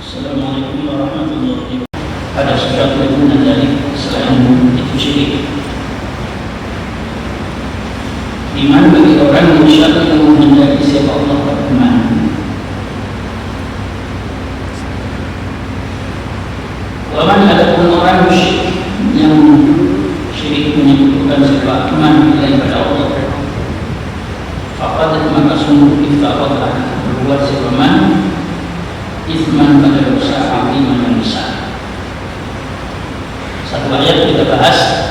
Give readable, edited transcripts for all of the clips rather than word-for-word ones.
Assalamualaikum warahmatullahi wabarakatuh. Ada sesuatu yang dari selain itu syirik. Iman bagi orang musyrik yang menghendaki siapa Allah beriman. Waman adapun orang musyrik yang syirik menyebutkan siapa iman kepada Allah, faqad maka sungguh iftaqatlah berbuat siapa man isman pada dosa aziman yang besar. Satu ayat kita bahas.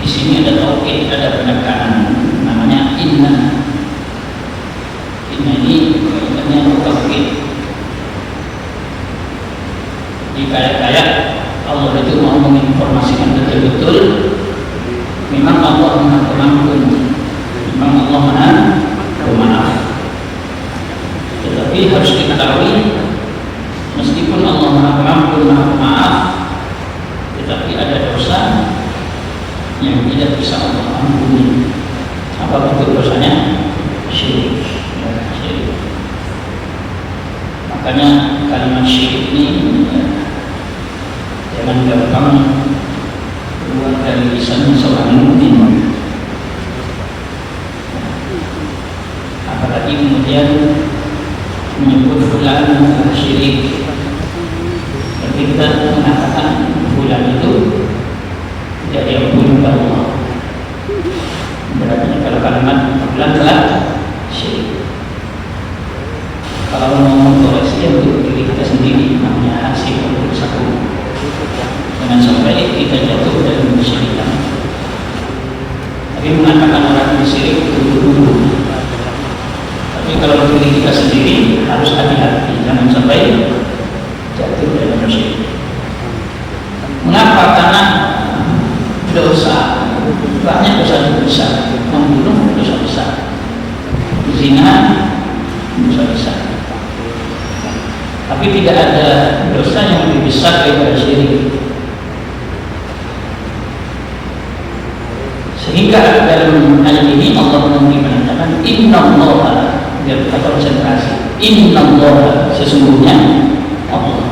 Di sini ada tauhid, ada penekanan, namanya inna. Inna ini kaitannya tauhid. Di ayat-ayat Allah itu mau menginformasikan betul-betul memang Allah Maha Pengampun, memang Allah Maha Pemaaf. Tetapi harus diketahui, meskipun Allah Maha Pengampun, Maha Pemaaf, tetapi ada dosa yang tidak bisa Allah ampuni. Apa bentuk dosanya? Syirik. Syirik. Makanya kalimat syirik ini jangan gampang keluar dari lisan seorang mukmin. Apalagi kemudian menyebut fulan syirik. Berarti kita mengatakan fulan itu tidak diampuni oleh Allah. Berarti kalau kalimat fulan telah syirik. Kalau mau koreksi untuk diri kita sendiri, namanya hasil untuk satu. Jangan sampai kita jatuh dalam kesyirikan. Tapi mengatakan orang syirik itu dulu. Tapi kalau diri kita sendiri harus hati-hati, jangan sampai jatuh dalam syirik. Mengapa? Karena dosa, banyak dosa besar. Membunuh dosa besar, zina dosa besar. Tapi tidak ada dosa yang lebih besar daripada syirik. Sehingga dalam ayat ini Allah mengatakan innallaha, biar kita konsentrasi. Innallaha, sesungguhnya Allah.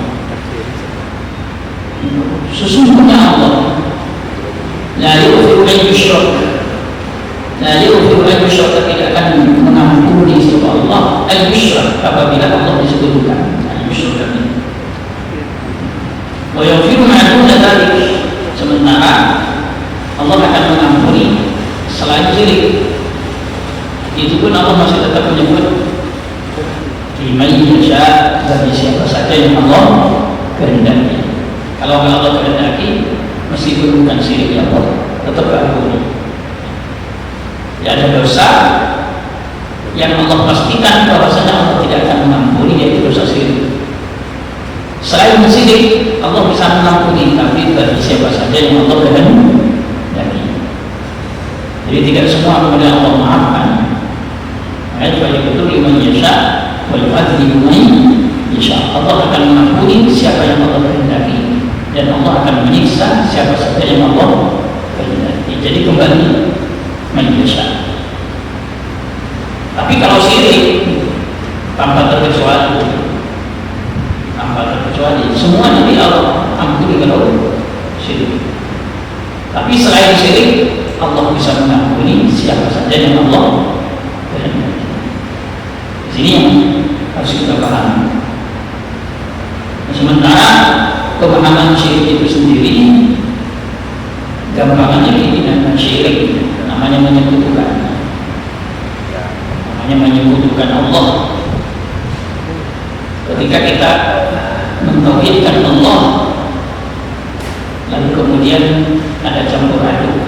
Sesungguhnya Allah la yughfiru an yushrak, la yughfiru an yushrak, tidak akan mengampuni siapa Allah an yushrak, apabila Allah disekutukan. Wa yaghfiru ma duna dzalik, sementara Allah akan mengampuni selain syirik. Itu pun Allah masih tetap menyebut liman yasha, bagi siapa saja yang Allah kehendaki. Kalau Allah kehendaki, meskipun bukan syirik, ya Allah tetap ampuni. Ya, ada dosa yang Allah pastikan bahwasanya Allah tidak akan mengampuni, yaitu dosa syirik. Selain syirik, Allah bisa mengampuni, tapi bagi siapa saja yang Allah kehendaki. Jadi tidak semua kemudian Allah maafkan. Ayat betul liman yasha wa yu'adzibu man yasha. Allah akan mengampuni siapa yang Allah kehendaki, dan Allah akan menyiksa siapa saja yang Allah kehendaki. Jadi kembali menyiksa. Tapi kalau syirik tanpa terkecuali, semua jadi Allah ampuni kalau syirik. Tapi selain syirik, Allah bisa mengampuni siapa saja yang Allah kehendaki. Di sini yang harus kita pahami. Sementara pemahaman syirik itu sendiri, gampangannya ini namanya syirik, namanya menyekutukan, namanya menyekutukan Allah. Ketika kita mentauhidkan Allah, lalu kemudian ada campur aduk,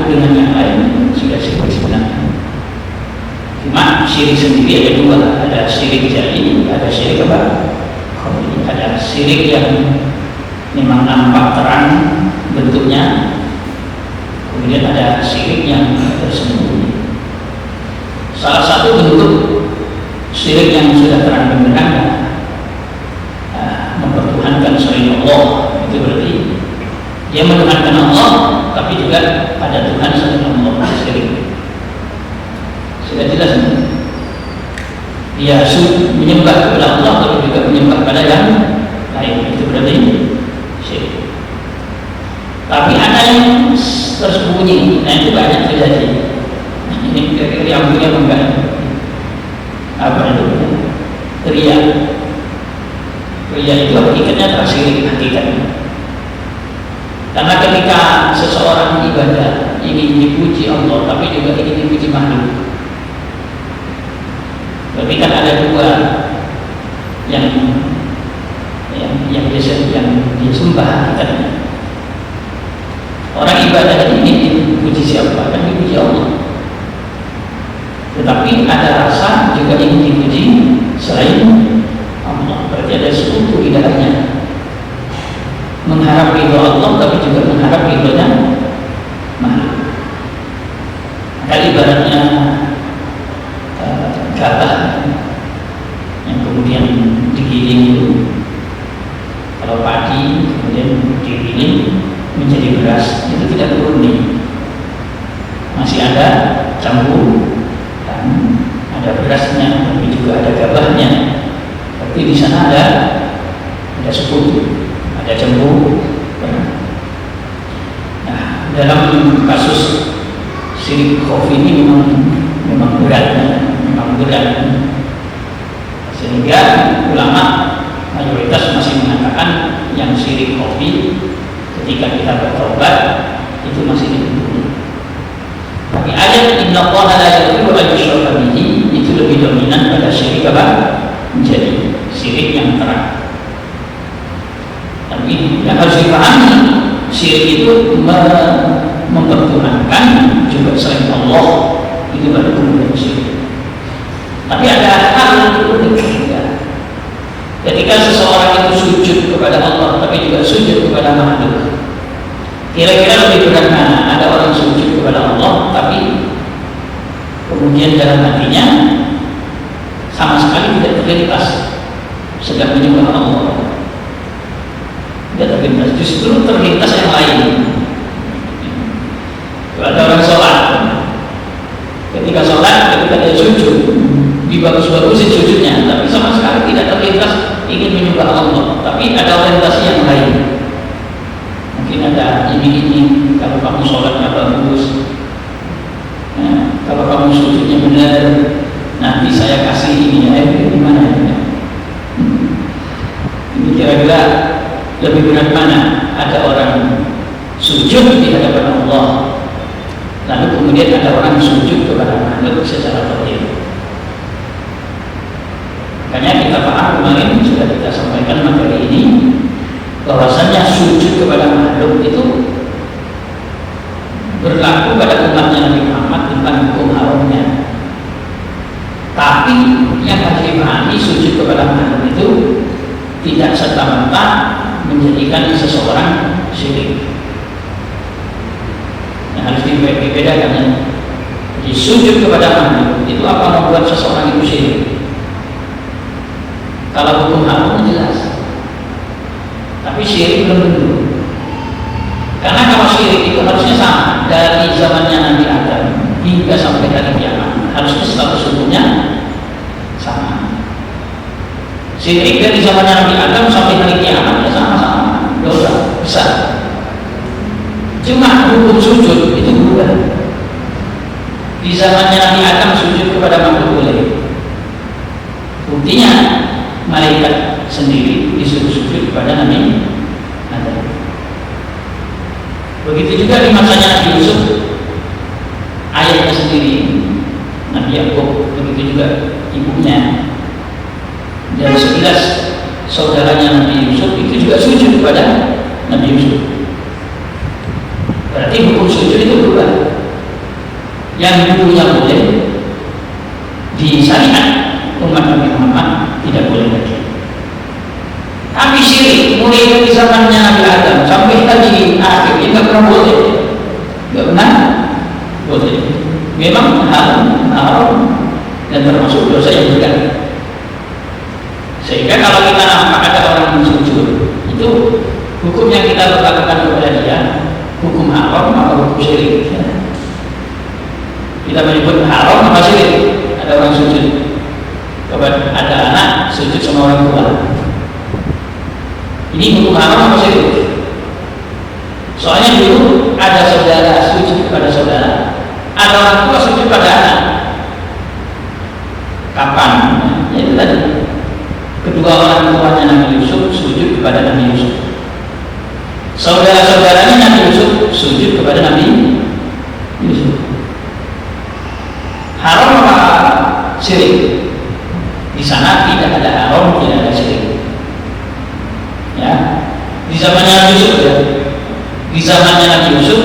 dengan yang lain, sudah syirik sebenarnya. Cuma syirik sendiri ada dua, ada syirik jali, ada syirik apa? Ada syirik yang memang nampak terang bentuknya, kemudian ada syirik yang tersembunyi. Salah satu bentuk syirik yang sudah terang benderang, mempertuhankan selain Allah, itu berarti dia menuhankan Allah, tapi juga ada Tuhan selain Allah, syirik. Sudah jelas ini. Dia dia menyembah kepada Allah tapi juga menyembah pada yang lain, itu berarti syirik. Tapi ada yang tersembunyi, nah itu banyak terjadi. Ini kira-kira yang punya enggak? Apa itu? Ria. Ria itu hakikatnya adalah syirik hakikatnya. Karena ketika seseorang ibadah ingin dipuji Allah tapi juga ingin dipuji makhluk, berarti kan ada dua yang disembah hakikatnya. Orang ibadah ini dipuji siapa? Kan dipuji Allah. Tetapi ada rasa juga ingin dipuji selain Allah. Berarti ada sekutu di dalamnya. Mengharap ridho Allah tapi juga mengharap ridhonya makhluk. Maka ibaratnya gabah yang kemudian digiling itu, kalau padi kemudian digiling menjadi beras, itu tidak murni, masih ada campur dan ada berasnya, tapi juga ada gabahnya. Tapi di sana ada sekutu, ada cemburu. Nah, dalam kasus syirik khafi ini memang berat, sehingga ulama mayoritas masih mengatakan yang syirik khafi ketika kita bertobat itu masih diampuni. Tapi ayat innallaha la yaghfiru an yushraka bihi itu lebih dominan pada syirik apa? Menjadi syirik yang terang. Tapi yang harus dipahami, syirik itu mempertuhankan juga selain Allah, itu baru kemudian syirik. Tapi ada hal yang unik ya. Ketika seseorang itu sujud kepada Allah tapi juga sujud kepada makhluk, kira-kira lebih berat mana? Ada orang sujud kepada Allah tapi kemudian dalam hatinya sama sekali tidak terlintas sedang menyembah Allah. Tidak terlintas, justru terlintas yang lain. Kalau ada orang sholat, ketika dia sujud, dibagus-bagusin sujudnya, tapi sama sekali tidak terlintas ingin menyembah Allah, tapi ada orientasi yang lain. Mungkin ada iming-iming, kalau kamu sholatnya bagus, nah, kalau kamu sujudnya benar, nanti saya kasih ini ya, gimana ya? Ini kira-kira lebih berat mana? Ada orang sujud di hadapan Allah, lalu kemudian ada orang sujud kepada makhluk secara total. Makanya kita paham kemarin sudah kita sampaikan materi ini, bahwasanya sujud kepada makhluk itu berlaku pada umatnya Nabi Muhammad tentang hukum haramnya. Tapi yang harus dipahami, sujud kepada makhluk itu tidak serta-merta menjadikan seseorang syirik. Yang harus dibedakan ya. Jadi sujud kepada makhluk itu apa membuat seseorang itu syirik? Kalau hukum haram jelas, tapi syirik belum tentu. Karena kalau syirik itu harusnya sama dari zamannya Nabi Adam hingga sampai hari kiamat, harusnya status hukumnya sama. Syirik dari zamannya Nabi Adam sampai hari kiamat ya sama-sama dosa besar. Cuma hukum sujud itu berubah. Di zamannya Nabi Adam sujud kepada makhluk boleh. Buktinya malaikat sendiri disuruh sujud kepada Nabi Adam. Begitu juga di masanya Nabi Yusuf, ayahnya sendiri Nabi Yakub, begitu juga ibunya, dan 11 saudaranya Nabi Yusuf itu juga sujud kepada Nabi Yusuf. Berarti hukum sujud itu berubah. Yang dulunya boleh di syariat umat Nabi Muhammad tidak boleh lagi. Tapi syirik mulai dari zamannya Nabi Adam sampai hari akhir ini tidak pernah boleh, tidak pernah boleh. Memang haram dan termasuk dosa yang berat. Sehingga kalau kita nampak ada orang sujud, itu hukum yang kita lakukan kepada dia hukum haram atau hukum syirik. Kita menyebut haram apa syirik? Ada orang sujud ada anak sujud sama orang tua. Ini hukum haram apa sih? Soalnya dulu ada saudara sujud kepada saudara, ada orang tua sujud pada anak. Kapan? Ya itu tadi. Kedua orang tuanya Nabi Yusuf sujud kepada Nabi Yusuf. Saudara-saudaranya Nabi Yusuf sujud kepada Nabi Yusuf. Haram apa syirik? Di sana tidak ada haram, tidak ada syirik. Ya, di zamannya Nabi Yusuf ya. Di zamannya Nabi Yusuf,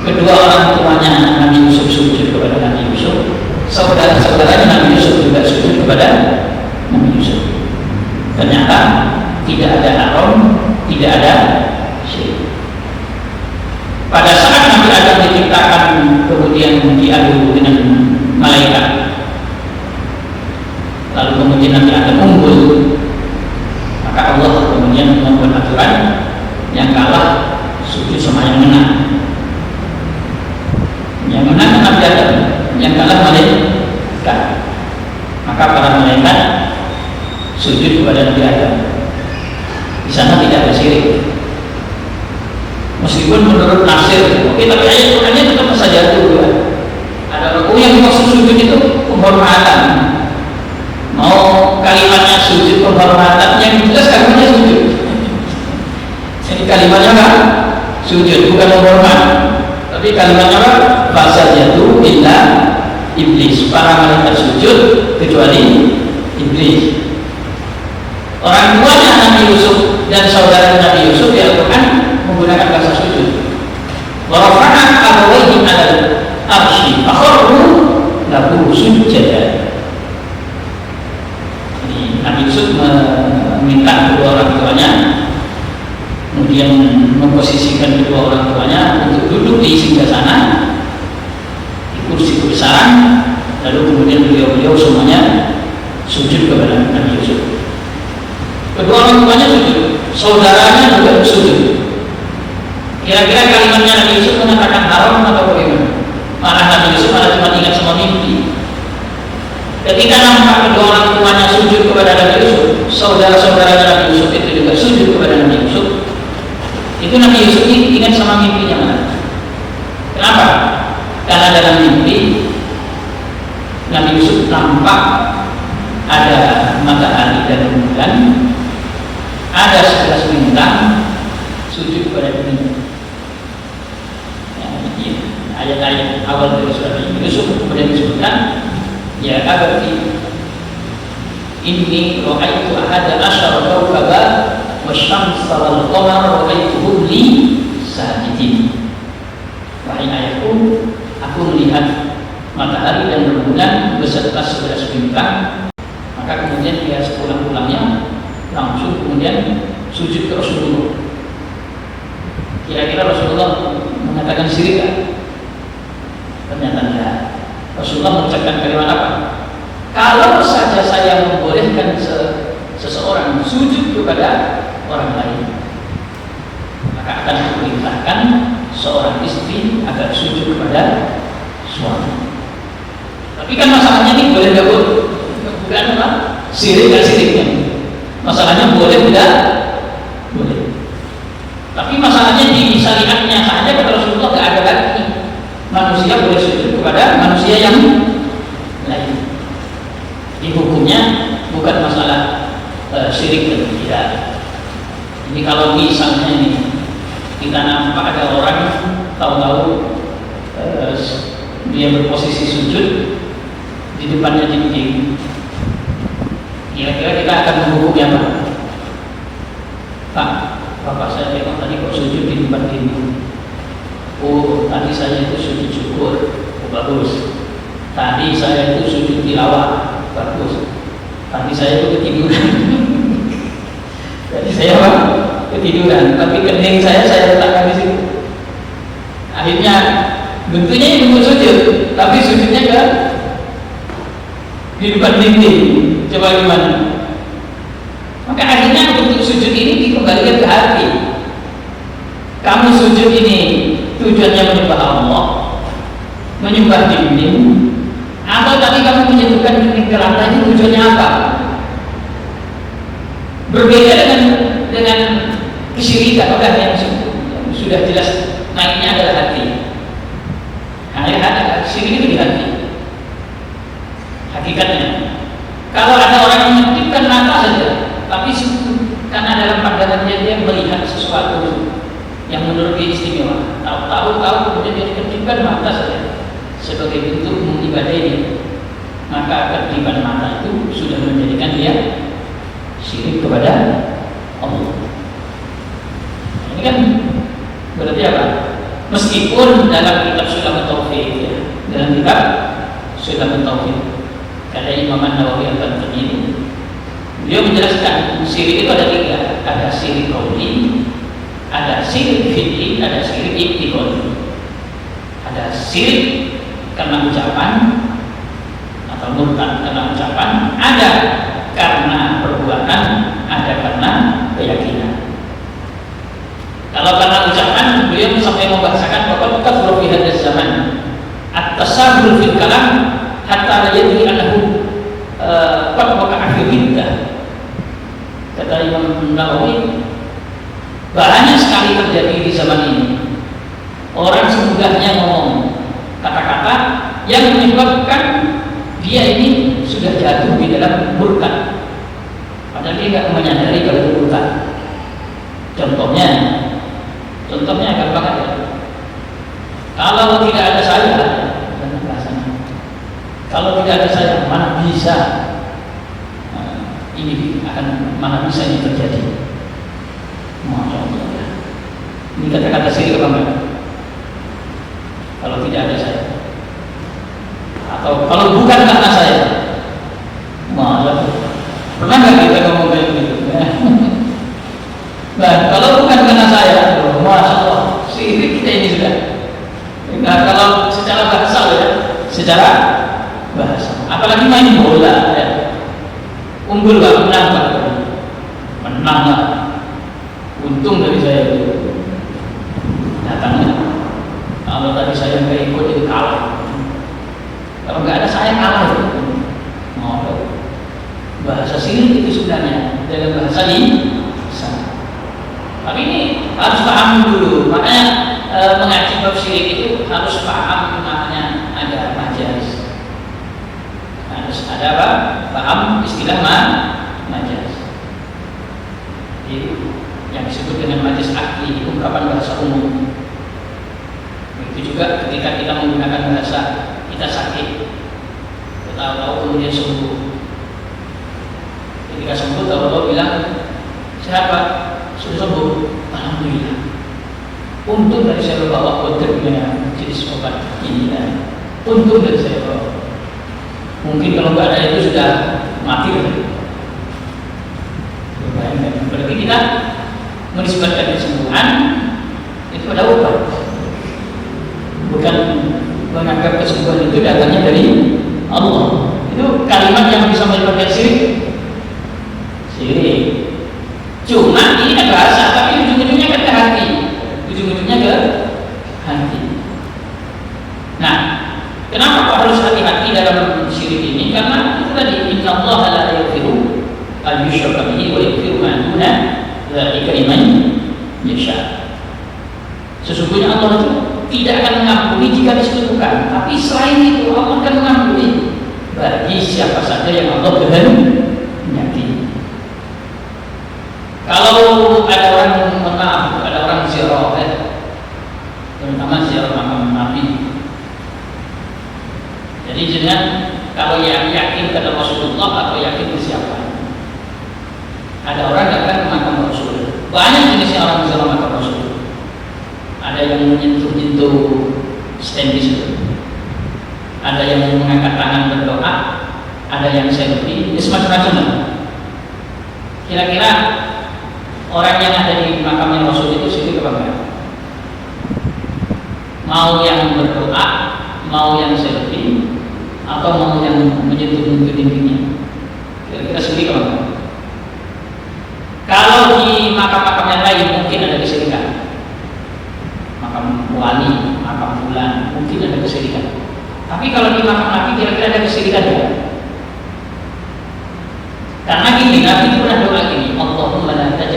kedua orang tuanya Nabi Yusuf sujud kepada Nabi Yusuf. Saudara-saudaranya Nabi Yusuf juga sujud kepada Nabi Yusuf. Ternyata tidak ada haram, tidak ada syirik. Pada saat Nabi Adam diciptakan kemudian diadu dengan malaikat, lalu kemudian Nabi Adam unggul, maka Allah kemudian membuat aturan yang kalah sujud sama yang menang. Yang menang Nabi Adam, yang kalah malaikat. Maka para malaikat sujud kepada Nabi Adam. Di sana tidak ada syirik. Meskipun menurut nafsir, oke, tapi ayat Qurannya tetap saja itu. Ada orang yang maksud sujud itu penghormatan. Mau kalimatnya sujud penghormatan, yang jelas kalimatnya sujud. Jadi kalimatnya apa? Sujud, bukan menghormat. Tapi kalimatnya apa? Fasajadu illa iblis. Para malaikat sujud kecuali iblis. Orang tuanya Nabi Yusuf dan saudara Nabi Yusuf di Al-Quran menggunakan bahasa sujud. Wa rafa'a abawayhi 'alal arsy fakharru lahu sujada. Ini Nabi Yusuf meminta kedua orang tuanya, kemudian memposisikan kedua orang tuanya untuk duduk di singgasana, di kursi kebesaran, lalu kemudian beliau semuanya sujud kepada Nabi Yusuf. Kedua orang tuanya sujud, saudaranya juga sujud. Kira-kira kalimatnya Nabi Yusuf mengatakan haram atau bagaimana? Malah Nabi Yusuf malah cuma ingat sama mimpi. Ketika nampak kedua orang tuanya sujud kepada Nabi Yusuf, saudara-saudara Nabi Yusuf itu juga sujud kepada Nabi Yusuf. Itu Nabi Yusuf ingat sama mimpinya malah. Kenapa? Karena dalam mimpi Nabi Yusuf nampak ada matahari dan bulan, ada 11 bintang sujud kepada dunia. Ayat-ayat awal dari surat Yusuf kemudian disebutkan, ya abati inni ra'aitu ahada asyara kawkaba wasyamsa wal qamara ra'aituhum li sajidin. Wahai ayahku, aku melihat matahari dan rembulan beserta 11 bintang. Maka kemudian dia sepulang-pulangnya langsung kemudian sujud ke Rasulullah. Kira-kira Rasulullah mengatakan syirik kan? Ternyata tidak. Rasulullah mengucapkan kalimat apa? Kalau saja saya membolehkan seseorang sujud kepada orang lain, maka akan diperintahkan seorang istri agar sujud kepada suami. Tapi kan masalahnya ini boleh nggak boleh? Bukan apa? Syirik dan syiriknya. Masalahnya boleh tidak? Boleh. Tapi masalahnya di syariatnya saja kata Rasulullah tidak ada lagi. Manusia boleh sujud kepada manusia yang lain. Di hukumnya bukan masalah syirik dan tidak. Ini kalau misalnya ini kita nampak ada orang tahu-tahu dia berposisi sujud di depannya dinding, kira-kira kita akan menghukumi apa? Pak, bapak saya tengok tadi kok sujud di depan dinding. Oh, tadi saya itu sujud syukur, oh, bagus. Tadi saya itu sujud tilawah, bagus. Tadi saya itu ketiduran. Tadi saya apa? Ketiduran. Tapi kening saya letakkan di situ. Akhirnya bentuknya ini bentuk sujud, tapi sujudnya ke di depan dinding. Coba gimana? Maka akhirnya bentuk sujud ini dikembalikan ke hati. Kamu sujud ini tujuannya menyembah Allah, menyembah dinding, atau tadi kamu menyentuhkan dinding ke lantai, tujuannya apa? Berbeda dengan kesyirikan udah yang sudah jelas naiknya adalah hati. Hati syirik itu di hati. Hakikatnya, kalau ada orang yang menyebutkan mata saja, tapi karena dalam pandangannya dia melihat sesuatu yang menurut dia istimewa, tahu kemudian dia kedipkan mata saja sebagai bentuk mengibadahi, maka kedipan mata itu sudah menjadikan dia syirik kepada Allah. Ini kan berarti apa? Meskipun dalam kitab Sulam Tauhid, ya, dalam kitab Sulam Tauhid, kata Imam An-Nawawi Al-Bantani ini, beliau menjelaskan syirik itu ada tiga, ada syirik qauli, ada syirik fi'li, ada syirik i'tiqadi. Ada syirik karena ucapan atau murtad karena ucapan, ada karena perbuatan, ada karena keyakinan. Kalau karena ucapan, beliau sampai membahasakan bahwa kafir fi hadzal zaman at-tasahhul fil kalam hatta la yadri annahu qad waqa'a fi bid'ah. Kata Imam Nawawi, banyak sekali terjadi di zaman ini. Orang semudahnya ngomong kata-kata yang menyebabkan dia ini sudah jatuh di dalam murtad, padahal dia tidak menyadari kalau itu murtad. Contohnya gampang aja. Kalau tidak ada saya, kalau tidak ada saya, mana bisa mana bisa ini terjadi? Masya Allah. Ini kata-kata syirik apa enggak? Kalau tidak ada saya, atau kalau bukan karena saya, Masya Allah. Pernah nggak kita ngomong kayak begitu? Nah, kalau bukan karena saya, Masya Allah, syirik kita ini sudah. Nah, kalau secara bahasa ya, secara bahasa, apalagi main bola ya, unggul gak menang lah, untung dari saya itu datangnya. Kalau tadi saya nggak ikut jadi kalah, kalau nggak ada saya kalah ya. Bahasa syirik itu sebenarnya dalam bahasa ini. Tapi ini harus paham dulu, makanya mengaji bab syirik itu harus paham namanya ada majas, harus ada apa? Paham istilah majas. Jadi yang disebut dengan majas akli, ungkapan bahasa umum. Begitu juga ketika kita menggunakan bahasa kita sakit, kita tahu kemudian sembuh. Ketika sembuh tahu bilang siapa? Sudah sembuh, alhamdulillah. Untung dari saya bawa kontraknya jenis obat ini dan untung dari saya bawa. Mungkin kalau nggak ada itu sudah mati. Berarti kita menisbatkan kesembuhan itu ada obat, bukan menganggap kesembuhan itu datangnya dari Allah. Itu kalimat yang bisa menyebabkan syirik. Cuma ini kan bahasa, tapi ujung-ujungnya kan ke hati. Ujung-ujungnya ke hati. Nah, kenapa kok harus hati-hati dalam syirik ini? Karena itu tadi, innallaha la yaghfiru an yushraka bihi wa yaghfiru ma duna dzalika liman yasha. Sesungguhnya Allah itu tidak akan mengampuni jika disekutukan, tapi selain itu Allah akan mengampuni bagi siapa saja yang Allah kehendaki. Kalau ada orang ada orang ziarah, terutama ziarah makam Nabi. Jadi jangan kalau yang yakin kepada Rasulullah atau yakin ke siapa. Ada orang datang ke makam Rasul. Banyak jenisnya orang ziarah makam Rasul. Ada yang menyentuh-nyentuh stand di situ. Ada yang mengangkat tangan berdoa. Ada yang selfie. Semacam-macam. Kira-kira orang yang ada di makamnya Rasul itu syirik apa enggak? Mau yang berdoa, mau yang selfie, atau mau yang menyentuh-nyentuh dindingnya? Kira-kira syirik apa enggak? Kalau di makam-makam yang lain mungkin ada kesyirikan. Makam wali, makam fulan, mungkin ada kesyirikan. Tapi kalau di makam Nabi kira-kira ada kesyirikan ya? Karena gini, Nabi itu pernah doa gini, Allah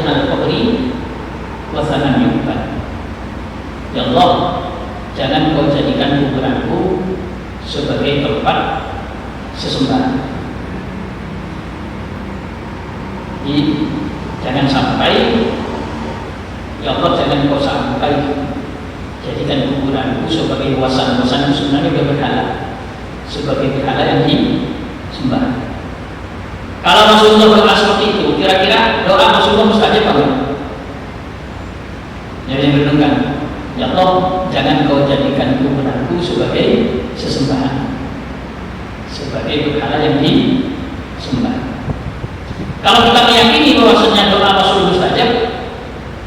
al-qabri wasanan yu'bad. Ya Allah, jangan kau jadikan kuburanku sebagai tempat sesembahan. Jadi jangan sampai, ya Allah, jangan kau sampai jadikan kuburanku sebagai wasan-wasan sebenarnya dia berhala, sebagai berhala yang disembah. Kalau Rasulullah berdoa seperti itu, kira-kira doa Rasulullah mustajab apa? Yang renungkan, ya Allah, jangan kau jadikan kuburanku sebagai sesembahan, sebagai berhala yang disembah. Kalau kita meyakini bahwasanya doa Rasul mustajab,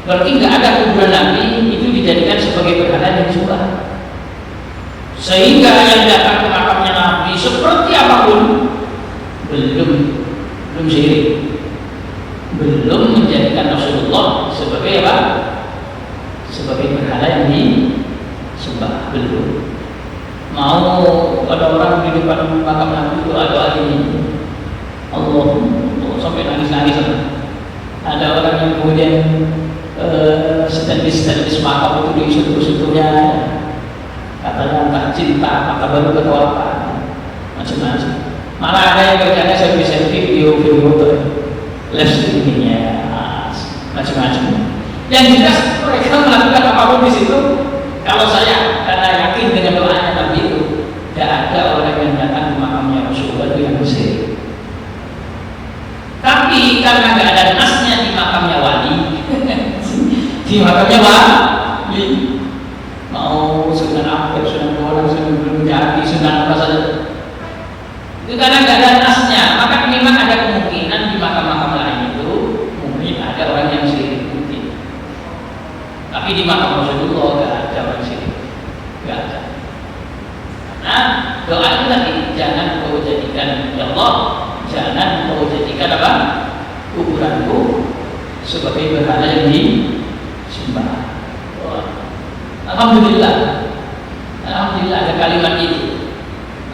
berarti nggak ada kuburan Nabi itu dijadikan sebagai berhala yang disembah. Sehingga yang datang ke makamnya Nabi seperti apapun belum syirik, belum menjadikan Rasulullah sebagai apa? Sebagai berhala yang disembah, belum. Mau ada orang di depan makam Nabi doa ini, Allah, sampai nangis-nangis. Ada orang yang kemudian statis makam itu disentuh-sentuhnya, katanya entah cinta, kata baru atau apa, macam-macam. Malah ada yang kerjanya selfie video live streamingnya, macam-macam. Yang jelas mereka melakukan apapun di situ. Kalau saya karena yakin dengan doanya Nabi itu, tidak ada orang yang datang ke makamnya Rasulullah itu yang bersih. Tapi karena nggak ada nasnya di makamnya wali, di makamnya wali, mau sunan apa, sunan orang, sunan belum jadi, sunan apa saja. Itu karena nggak ada nasnya, maka memang ada kemungkinan di makam-makam lain itu mungkin ada orang yang syirik mungkin. Tapi di makam Rasulullah nggak ada orang syirik, nggak ada. Karena doa itu tadi, jangan kau jadikan, ya Allah, jangan kau jadikan apa? Kuburanku sebagai berhala yang disembah. Alhamdulillah, alhamdulillah ada kalimat itu.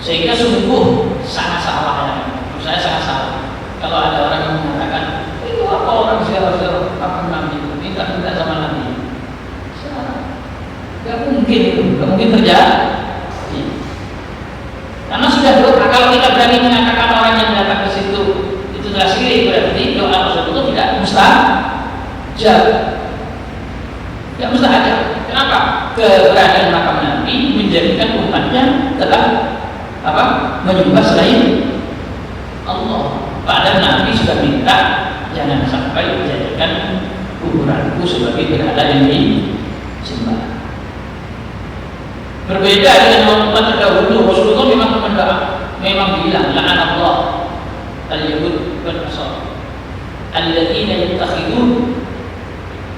Sehingga sungguh sangat salah ya. Menurut saya sangat salah. Kalau ada orang yang mengatakan itu apa orang ziarah-ziarah makam Nabi, minta-minta sama Nabi, salah. Gak mungkin itu, gak mungkin terjadi. Karena sudah doa, kalau kita berani mengatakan orang yang datang ke situ itu telah syirik, berarti doa Rasulullah tidak mustajab. Tidak mustajab. Kenapa? Keberadaan makam Nabi menjadikan umatnya telah apa? Menyembah selain Allah. Padahal Nabi sudah minta jangan sampai dijadikan kuburanku sebagai berhala yang disembah. Berbeda dengan umat terdahulu, Rasulullah memang berdoa, memang bilang la'anallah al-yahud wal nasara alladzina yattakhidun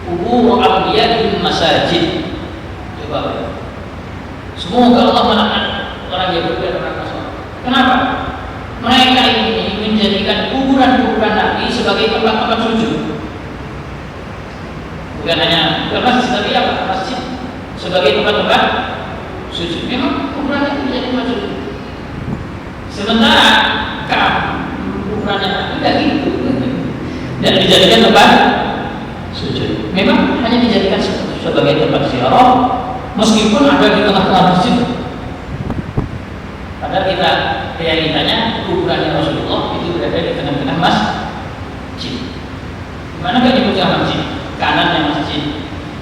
qubur anbiya'ihim masajid. Coba. Semoga Allah melaknat orang Yahudi dan orang Nasrani. Kenapa? Mereka ini menjadikan kuburan-kuburan Nabi sebagai tempat-tempat sujud. Bukan hanya masjid, tapi apa? Masjid sebagai tempat-tempat sujud. Memang kuburan itu menjadi tempat sujud. Sementara kuburannya Nabi tidak gitu, dan dijadikan tempat sujud. Memang hanya dijadikan sebagai tempat ziarah, meskipun ada di tengah-tengah masjid. Padahal kita realitanya kuburannya Rasulullah itu berada di tengah-tengah masjid. Gimana kan nyebutnya masjid? Kanannya masjid,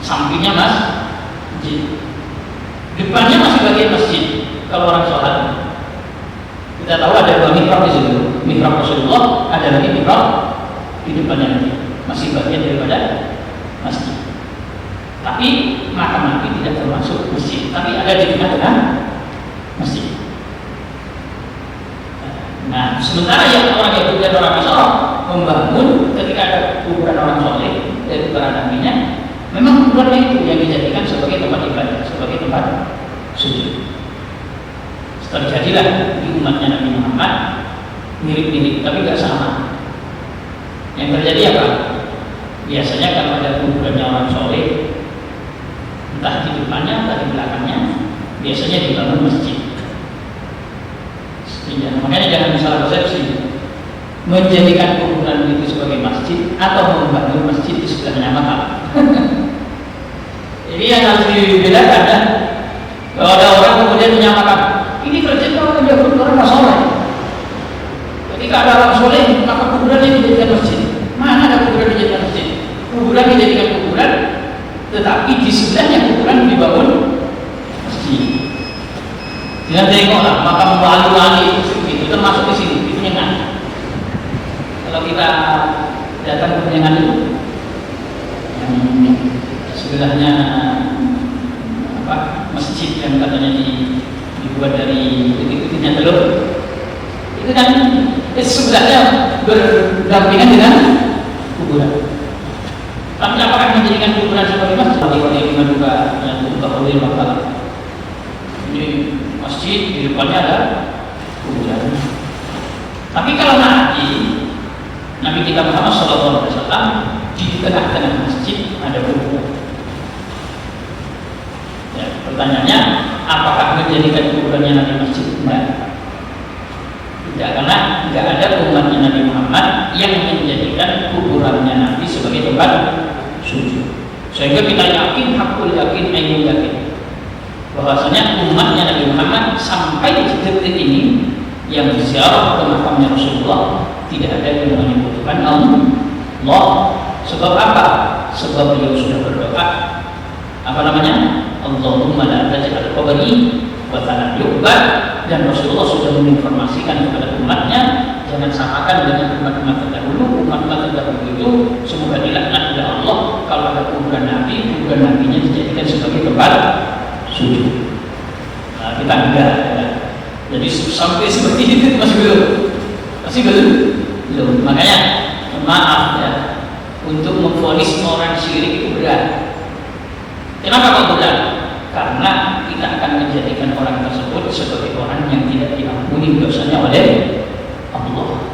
sampingnya masjid, depannya masih bagian masjid. Kalau orang sholat, kita tahu ada dua mihrab di situ. Mihrab Rasulullah, ada lagi mihrab di depannya, masih bagian daripada masjid. Tapi makam Nabi tidak termasuk masjid, tapi ada di tengah-tengah masjid. Nah, sementara yang orang Yahudi dan orang Nasrani membangun ketika ada kuburan orang soleh dari para nabinya, memang kuburan itu yang dijadikan sebagai tempat ibadah, sebagai tempat sujud. Terjadilah di umatnya Nabi Muhammad mirip-mirip, tapi tidak sama. Yang terjadi apa? Biasanya kalau ada kuburannya orang soleh, entah di depannya, entah di belakangnya, biasanya dibangun masjid. Makanya jangan salah persepsi menjadikan kuburan itu sebagai masjid atau membangun masjid di yang harus dibedakan ya. Kalau ada orang kemudian menyamakan ini kerjaan orang Yahudi, orang Nasrani. Ketika ada orang soleh, maka kuburan yang dijadikan masjid. Mana ada kuburan dijadikan masjid? Kuburan dijadikan kuburan, tetapi di sebelahnya kuburan dibangun masjid. Jangan tengoklah makam wali-wali itu termasuk di sini, di Penyengat. Kalau kita datang ke Penyengat itu, yang sebelahnya masjid yang katanya dibuat dari putih-putihnya telur, itu kan sebelahnya berdampingan dengan kuburan. Tapi apakah menjadikan kuburan sebagai masjid? Wali-wali juga yang berkahwin makalah. Ini masjid di depannya ada kuburan. Tapi kalau Nabi kita Muhammad SAW di tengah-tengah masjid ada kuburan. Ya, pertanyaannya, apakah menjadikan kuburannya Nabi masjid? Tidak, karena tidak ada umatnya Nabi Muhammad yang menjadikan kuburannya Nabi sebagai tempat sujud. Sehingga kita yakin, hakul yakin, ainul yakin, bahwasanya umatnya Nabi Muhammad sampai detik ini yang ziarah ke makamnya Rasulullah tidak ada yang menyebutkan Allah. Sebab apa? Sebab beliau sudah berdoa, apa namanya? Allahumma la taj'al qabri watanan yu'bad, dan Rasulullah sudah menginformasikan kepada umatnya, jangan samakan dengan umat-umat terdahulu. Umat-umat terdahulu itu semoga dilaknat oleh Allah kalau ada kuburan Nabi, kuburan Nabinya dijadikan sebagai tempat sujud. Nah, kita enggak ya. Jadi sampai seperti itu masih belum. Makanya maaf ya, untuk memvonis orang syirik itu berat. Kenapa kok berat? Karena kita akan menjadikan orang tersebut sebagai orang yang tidak diampuni dosanya oleh Allah.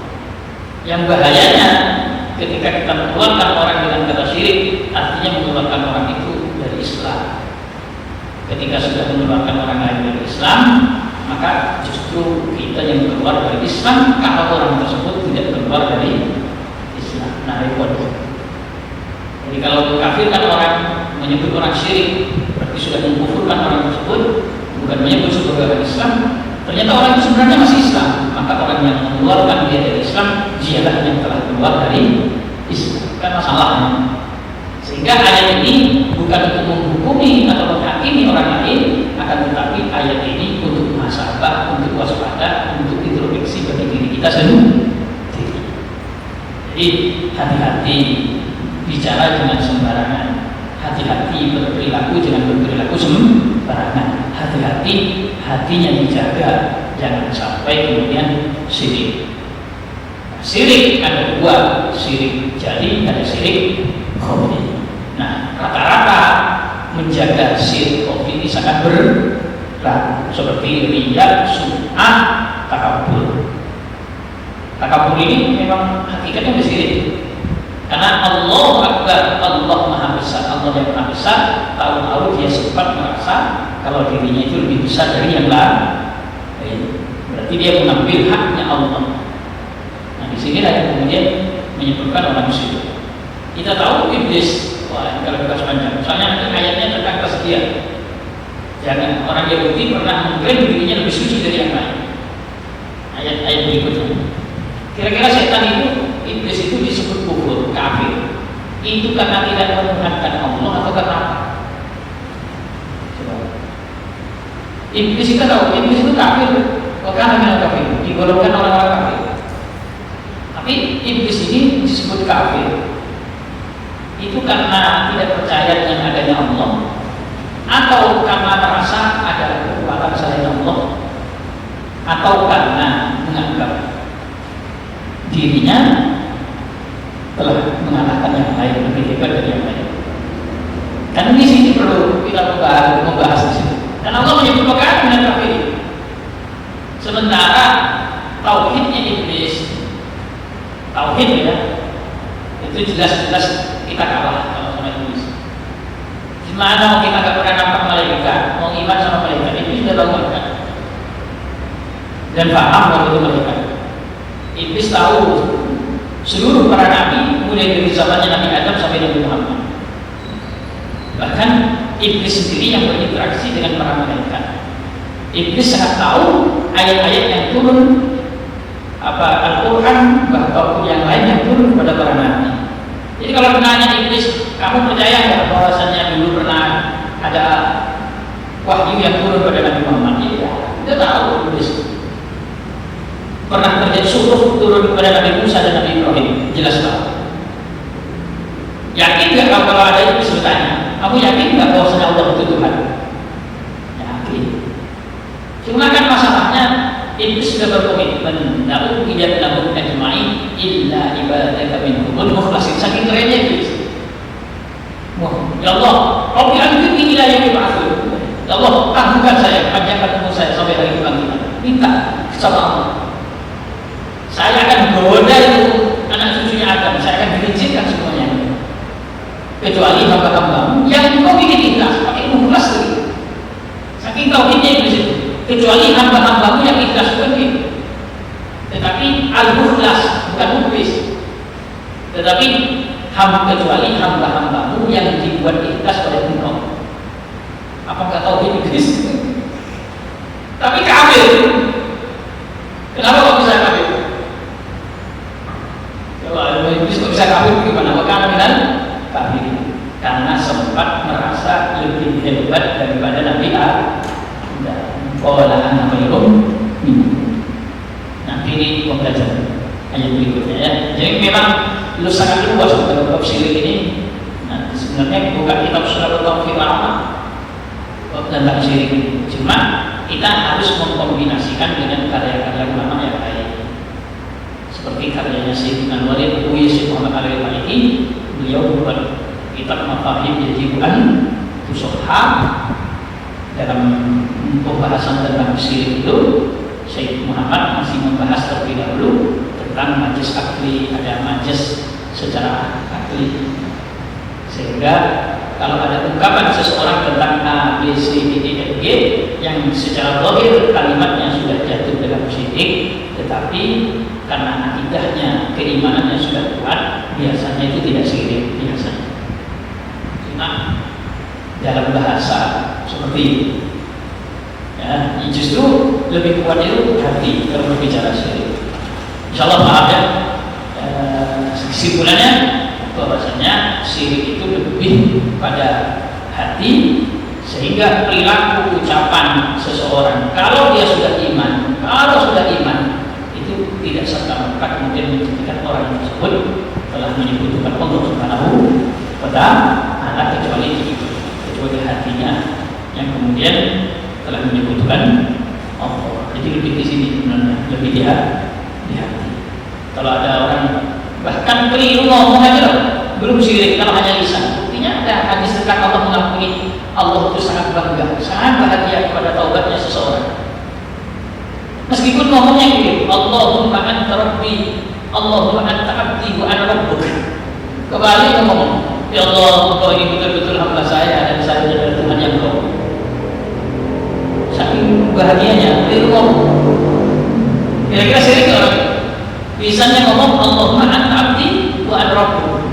Yang bahayanya ketika kita mengeluarkan orang dengan kata syirik, artinya mengeluarkan orang itu dari Islam. Ketika sudah mengeluarkan orang lain dari Islam, maka justru kita yang keluar dari Islam kalau orang tersebut tidak keluar dari Islam. Nah, repot. Jadi kalau mengkafirkan orang, menyebut orang syirik, berarti sudah mengkufurkan orang tersebut, bukan menyebut sebagai orang Islam. Ternyata orang itu sebenarnya masih Islam, maka orang yang mengeluarkan dia dari Islam, dialah yang telah keluar dari Islam. Kan masalahnya. Sehingga ayat ini bukan untuk menghukumi atau menghakimi orang lain, akan tetapi ayat ini untuk muhasabah, untuk waspada, untuk introspeksi bagi diri kita sendiri. Jadi hati-hati bicara dengan sembarangan, hati-hati berperilaku jangan berperilaku sembarangan, hati-hati hatinya dijaga, jangan sampai kemudian syirik. Syirik ada dua, syirik jali, ada syirik khafi. Nah, rata-rata menjaga syirik khafi ini sangat berat, seperti riya, sum'ah, takabur. Takabur ini memang hakikatnya syirik. Karena Allah Akbar, Allah Maha Besar, Allah yang Maha Besar, tahu-tahu dia sempat merasa kalau dirinya itu lebih besar dari yang lain. Berarti dia mengambil haknya Allah. Nah, di sinilah yang kemudian menyebabkan orang syirik. Kita tahu iblis, wah ini kalau kita panjang. Soalnya nanti ayatnya tentang tasbih. Jangan orang Yahudi pernah mengklaim dirinya lebih suci dari yang lain. Ayat-ayat berikutnya. Kira-kira setan itu, iblis itu disebut kufur, kafir. Itu karena tidak mengenalkan Allah atau karena apa? Coba. Iblis kita tahu, iblis itu kafir. Karena kafir, digolongkan orang-orang kafir. Tapi iblis ini disebut kafir. Itu karena tidak percaya dengan adanya Allah, atau karena merasa ada kekuatan selain Allah, atau karena menganggap dirinya telah mengalahkan yang lain, lebih hebat dari yang lain. Dan di sini perlu kita membahas di sini. Dan Allah menyebut perkara dengan kafir. Sementara tauhidnya iblis, tauhid ya, itu jelas-jelas kita kalah kalau sama iblis. Gimana mau kita gak pernah nampak malaikat, mau iman sama malaikat, iblis sudah tahu malaikat dan paham waktu itu malaikat. Iblis tahu seluruh para nabi, mulai dari zamannya Nabi Adam sampai Nabi Muhammad. Bahkan Iblis sendiri yang berinteraksi dengan para malaikat. Iblis sangat tahu ayat-ayat yang turun, Al-Quran bahkan yang lain yang turun kepada para nabi. Jadi kalau ditanya Iblis, kamu percaya nggak bahwasanya dulu pernah ada wahyu yang turun pada Nabi Muhammad? Iya, dia tahu Iblis. Pernah terjadi suruh turun kepada Nabi Musa dan Nabi Ibrahim, jelas tahu. Yakin nggak kalau ada Iblis bertanya, kamu yakin nggak bahwasanya Allah itu Tuhan? Yakin. Cuma kan masalahnya Iblis sudah berkomitmen, namun tidak lahum ajma'in illa ibadaka minhumul mukhlasin. Saking kerennya Iblis. Wah, ya Allah, Rabbi anzirni ila yaumil ba'ts. Ya Allah, tangguhkan saya, panjangkan umur saya sampai hari kebangkitan. Minta sama Allah. Saya akan goda itu anak cucunya Adam, saya akan diizinkan semuanya. Kecuali hamba-hambamu yang kau bikin ikhlas, pakai mukhlas lagi. Saking tauhidnya Iblis itu. Kecuali hamba-hambamu yang ikhlas begitu. Tetapi al-mukhlas bukan mukhlis. Tetapi kecuali hamba-hambamu yang dibuat ikhlas oleh engkau. Apakah tauhid Iblis? Tapi kafir. Kenapa kok bisa kafir? Kalau Iblis kok bisa kafir gimana? Maka bilang kafir karena sempat merasa lebih hebat daripada Nabi Adam. Qala ana khairum minhu. Nanti ini pembelajaran ayat berikutnya ya. Jadi memang lu sangat luas dalam bab syirik ini. Nah, sebenarnya bukan kitab Syirakul Tauhid tentang syirik ini. Cuma kita harus mengkombinasikan dengan karya-karya ulama yang lain. Seperti karyanya Sayyidina Walid Syekh Muhammad Al-Maliki, beliau membuat kitab Mafahim Yajibuan Tusohha. Dalam pembahasan tentang syirik itu, Syekh Muhammad masih membahas terlebih dahulu tentang majaz akli, ada majaz secara akli. Sehingga kalau ada ungkapan seseorang tentang A, B, C, D, E, F, G yang secara zahir kalimatnya sudah jatuh dalam syirik, tetapi karena akidahnya, keimanannya sudah kuat, biasanya itu tidak syirik biasanya. Cuma dalam bahasa seperti itu ya, justru lebih kuat itu hati kalau berbicara syirik. Insyaallah maaf ya, kesimpulannya bahwasanya syirik itu lebih pada hati, sehingga perilaku ucapan seseorang kalau dia sudah iman, itu tidak serta-merta kemudian menjadikan orang tersebut telah menyebutkan Allah Subhanahu wa ta'ala, kecuali hatinya yang kemudian telah menyebutkan Allah. Jadi lebih di sini sebenarnya, lebih di hati. Kalau ada orang bahkan keliru ngomong aja loh, belum syirik kalau hanya lisan. Buktinya ada hadis tentang Allah mengakui Allah itu sangat bangga, sangat bahagia kepada taubatnya seseorang. Meskipun ngomongnya gitu, Allahumma anta rabbi, Allahumma anta abdi wa ana rabbuk. Kembali ngomong, ya Allah, Engkau ini betul-betul hamba saya dan saya adalah Tuhan yang Engkau. Saking bahagianya, dia ngomong. Kira-kira syirik orang. Bisanya ngomong Allahumma anta abdi wa ana rabbuk.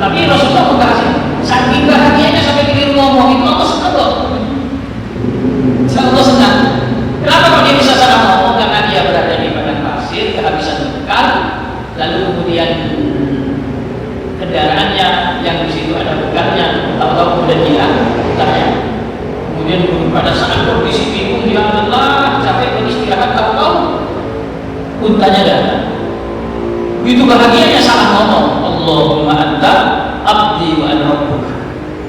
Tapi Rasulullah membahas saking bahagianya sampai keliru ngomong itu Allah senang kok. Allah senang. Kenapa kok dia bisa salah ngomong? Karena dia berada di padang pasir, kehabisan bekal, lalu kemudian kendaraannya yang di situ ada bekalnya, tahu-tahu kemudian hilang bekalnya. Kemudian pada saat kondisi bingung, dia lelah, capek beristirahat, tahu-tahu untanya datang. Begitu bahagianya salah ngomong, Allahumma anta abdi wa ana rabbuk.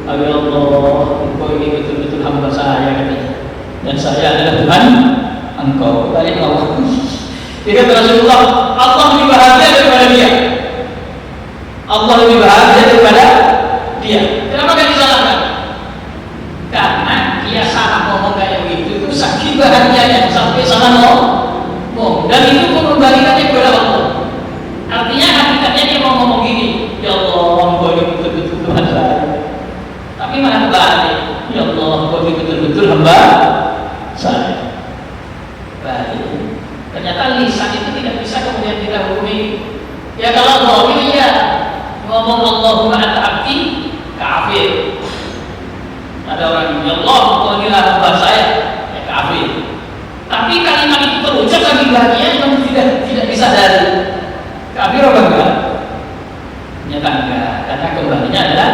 Ya Allah, Engkau ini betul-betul hamba saya katanya, dan saya adalah Tuhan Engkau. Balik ngomong. Dia kata Rasulullah, Allah lebih bahagia daripada dia. Allah lebih bahagia daripada dia. Kenapa kan disalahkan? Karena dia salah ngomong kayak begitu, itu saking bahagianya sampai salah ngomong, dan itu mengembalikannya kepada Allah. Artinya hakikatnya dia mau ngomong gini, ya Allah, Engkau ini betul-betul Tuhan saya. Tapi malah kebalik, ya Allah, Engkau ini betul-betul hamba saya. Baik. Ternyata lisan itu tidak bisa kemudian kita hukumi. Ya kalau zahir ya ngomong Allahumma anta abdi, kafir. Ada orang yang ya Allah, kau inilah hamba saya, ya kafir. Tapi kalimat itu terucap sambil bahagia namun tidak disadari. Kafir apa enggak? Nyata enggak, karena kembalinya adalah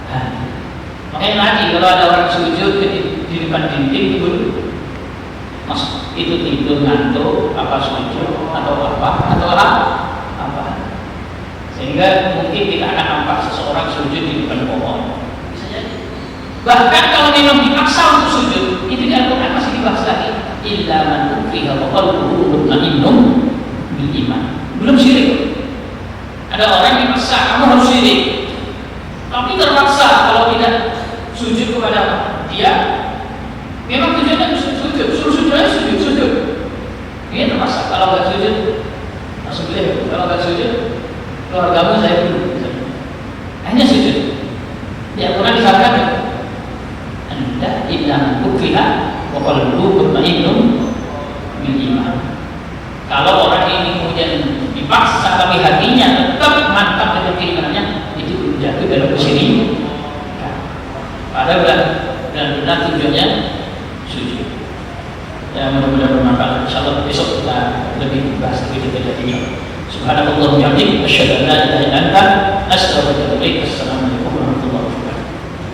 hati. Makanya lagi kalau ada orang sujud di depan dinding pun, mas itu tidur ngantuk, apa sujud atau apa, sehingga mungkin kita akan nampak seseorang sujud di depan pohon. Bisa jadi. Bahkan kalau memang dipaksa untuk sujud, itu di Al-Quran masih dibahas lagi. Illa man ukriha wa qalbuhu mutmainnun bil iman. Belum syirik. Ada orang yang dipaksa, kamu harus syirik, tapi terpaksa kalau tidak sujud kepada dia, memang tujuannya sujud, sujud. Ini terpaksa. Kalau nggak sujud, langsung beli. Kalau nggak sujud, keluargamu saya dulu. Hanya sujud. Di Al-Quran disatakan, anda illa ukriha wa qalbuhu mutmainnun bil iman. Kalau orang ini kemudian dipaksa tapi hatinya tetap mantap dengan keimanannya, itu belum jatuh dalam kesyirikan. Padahal benar-benar tujuannya sujud. Ya, mudah-mudahan bermanfaat. Insyaallah besok kita lebih bahas lebih detail lagi. Subhanallah wa bihamdihi, asyhadu an la ilaha illa anta, astaghfiruka wa atubu ilaik.